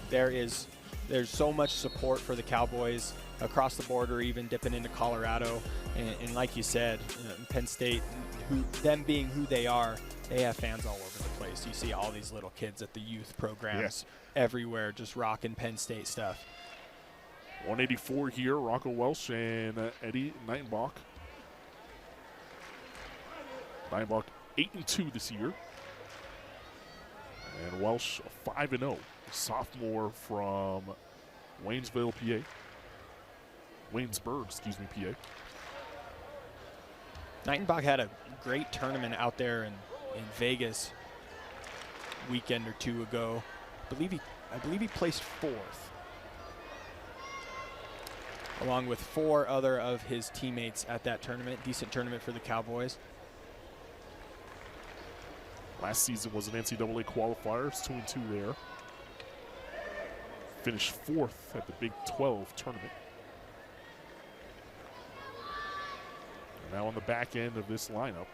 there's so much support for the Cowboys across the border, even dipping into Colorado. And like you said, Penn State, them being who they are, they have fans all over the place. You see all these little kids at the youth programs everywhere just rocking Penn State stuff. 184 here, Rocco Welsh and Eddie Neitenbach. Neitenbach 8-2 this year. And Welsh 5-0, sophomore from Waynesville, PA. Waynesburg, excuse me, PA. Neitenbach had a great tournament out there in Vegas weekend or two ago. I believe he placed 4th, along with 4 other of his teammates at that tournament. Decent tournament for the Cowboys. Last season was an NCAA qualifier. It's 2-2 there. Finished 4th at the Big 12 tournament. And now on the back end of this lineup,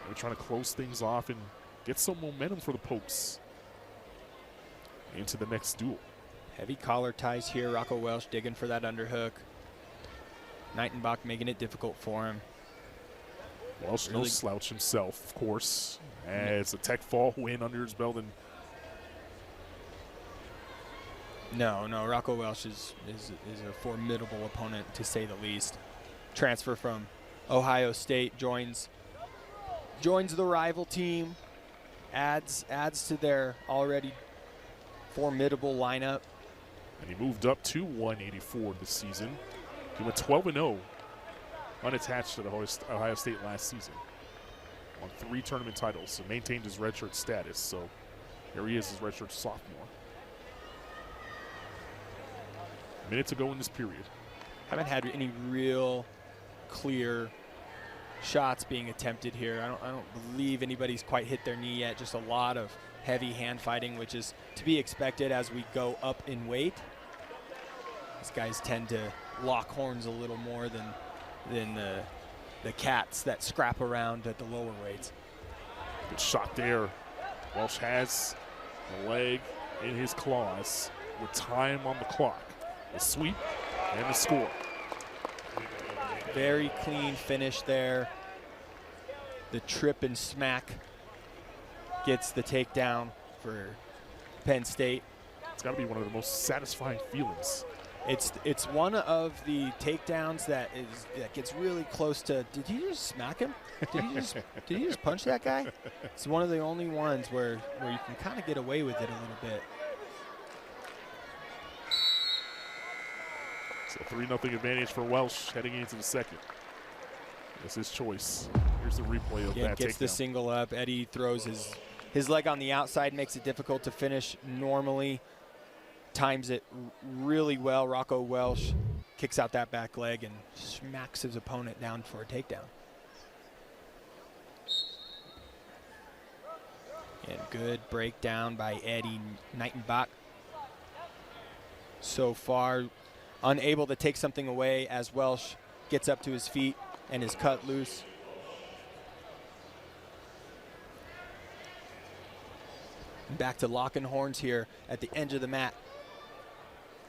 they're trying to close things off and get some momentum for the Pokes into the next duel. Heavy collar ties here. Rocco Welsh digging for that underhook. Neitenbach making it difficult for him. Welsh no slouch himself, of course. As a Tech Fall win under his belt. And no, Rocco Welsh is a formidable opponent, to say the least. Transfer from Ohio State, joins the rival team, adds to their already formidable lineup. And he moved up to 184 this season. He went 12-0 unattached at Ohio State last season. Won 3 tournament titles and maintained his redshirt status. So here he is, his redshirt sophomore. A minute to go in this period. Haven't had any real clear shots being attempted here. I don't believe anybody's quite hit their knee yet. Just a lot of heavy hand fighting, which is to be expected as we go up in weight. These guys tend to lock horns a little more than the cats that scrap around at the lower weights. Good shot there. Welsh has the leg in his claws with time on the clock. The sweep and the score. Very clean finish there. The trip and smack gets the takedown for Penn State. It's got to be one of the most satisfying feelings. It's one of the takedowns that gets really close to. Did you just smack him? Did you just punch that guy? It's one of the only ones where you can kind of get away with it a little bit. So 3-0 advantage for Welsh heading into the second. That's his choice. Here's the replay of that gets takedown. The single up. Eddie throws his leg on the outside, makes it difficult to finish normally. Times it really well. Rocco Welsh kicks out that back leg and smacks his opponent down for a takedown. And good breakdown by Eddie Neitenbach. So far, unable to take something away as Welsh gets up to his feet and is cut loose. Back to locking horns here at the edge of the mat.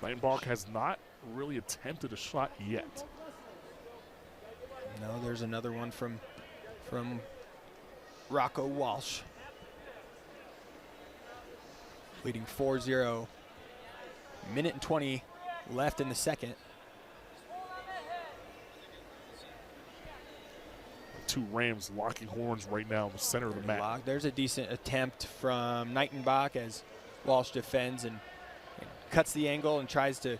Neitenbach has not really attempted a shot yet. No, there's another one from Rocco Welsh. Leading 4-0. Minute and 20 left in the second. Two Rams locking horns right now in the center of the mat. There's a decent attempt from Neitenbach as Welsh defends and cuts the angle and tries to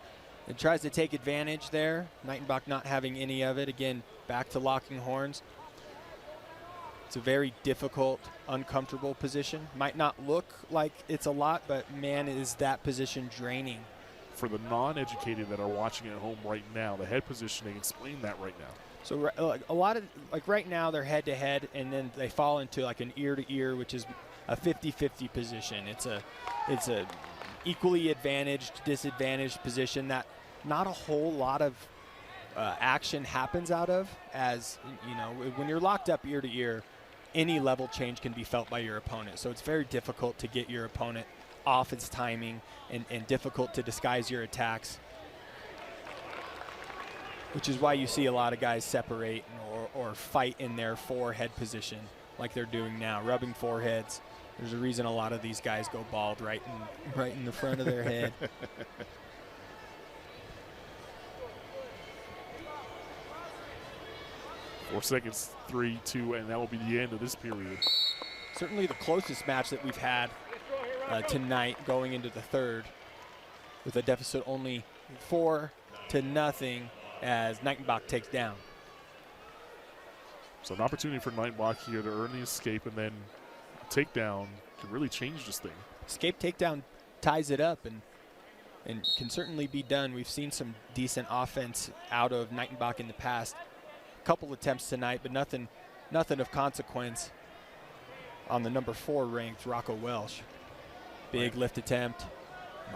take advantage there. Neitenbach not having any of it. Again, back to locking horns. It's a very difficult, uncomfortable position. Might not look like it's a lot, but man, is that position draining. For the non-educated that are watching at home right now, the head positioning, explain that right now. So a lot of, like right now, they're head-to-head, and then they fall into like an ear-to-ear, which is a 50-50 position. It's a equally advantaged, disadvantaged position that not a whole lot of action happens out of. As you know, when you're locked up ear-to-ear, any level change can be felt by your opponent. So it's very difficult to get your opponent off its timing and difficult to disguise your attacks, which is why you see a lot of guys separate or fight in their forehead position like they're doing now, rubbing foreheads. There's a reason a lot of these guys go bald right in the front of their head. 4 seconds, 3, 2, and that will be the end of this period. Certainly the closest match that we've had tonight going into the third, with a deficit only 4-0 as Neitenbach takes down. So an opportunity for Neitenbach here to earn the escape, and then a takedown can really change this thing. Escape takedown ties it up and can certainly be done. We've seen some decent offense out of Neitenbach in the past. Couple attempts tonight, but nothing of consequence on the number 4 ranked Rocco Welsh. Big lift attempt,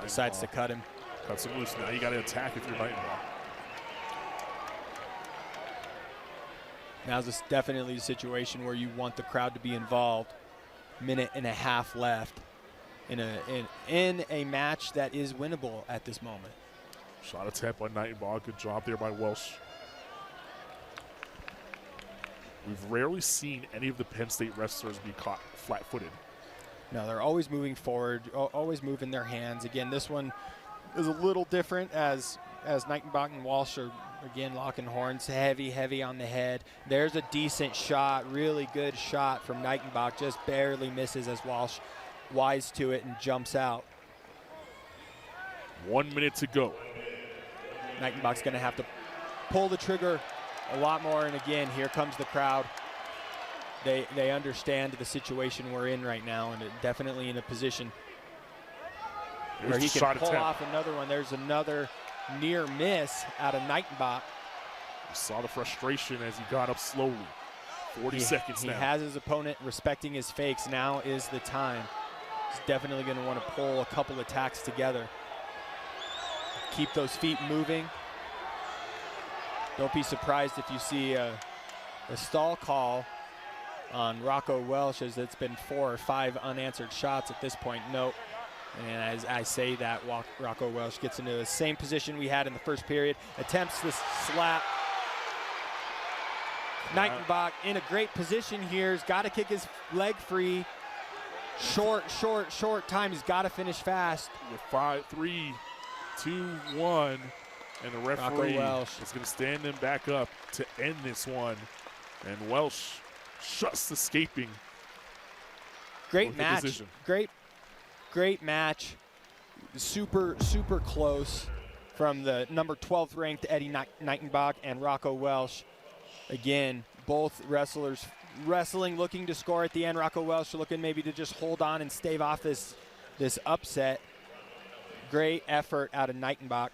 decides to cut him. Cuts him loose. Now you got to attack if you're Neitenbach. Now's this definitely a situation where you want the crowd to be involved. Minute and a half left in a match that is winnable at this moment. Shot attempt by Neitenbach. Good job there by Welsh. We've rarely seen any of the Penn State wrestlers be caught flat-footed. No, they're always moving forward, always moving their hands. Again, this one is a little different as Neitenbach and Walsh are, again, locking horns, heavy on the head. There's a decent shot, really good shot from Neitenbach, just barely misses as Walsh wise to it and jumps out. 1 minute to go. Neitenbach's going to have to pull the trigger a lot more, and again, here comes the crowd. They understand the situation we're in right now, and definitely in a position where he can pull off another one. There's another near miss out of Neitenbach. You saw the frustration as he got up slowly. 40 seconds now. He has his opponent respecting his fakes. Now is the time. He's definitely going to want to pull a couple attacks together. Keep those feet moving. Don't be surprised if you see a stall call on Rocco Welsh, as it's been 4 or 5 unanswered shots at this point. Nope. And as I say that, Rocco Welsh gets into the same position we had in the first period. Attempts the slap. Neitenbach in a great position here. He's got to kick his leg free. Short time. He's got to finish fast. With 5, 3, 2, 1. And the referee is going to stand them back up to end this one. And Welsh just escaping. Great match. Great match. Super close from the number 12th ranked Eddie Neitenbach and Rocco Welsh. Again, both wrestlers wrestling, looking to score at the end. Rocco Welsh looking maybe to just hold on and stave off this upset. Great effort out of Neitenbach.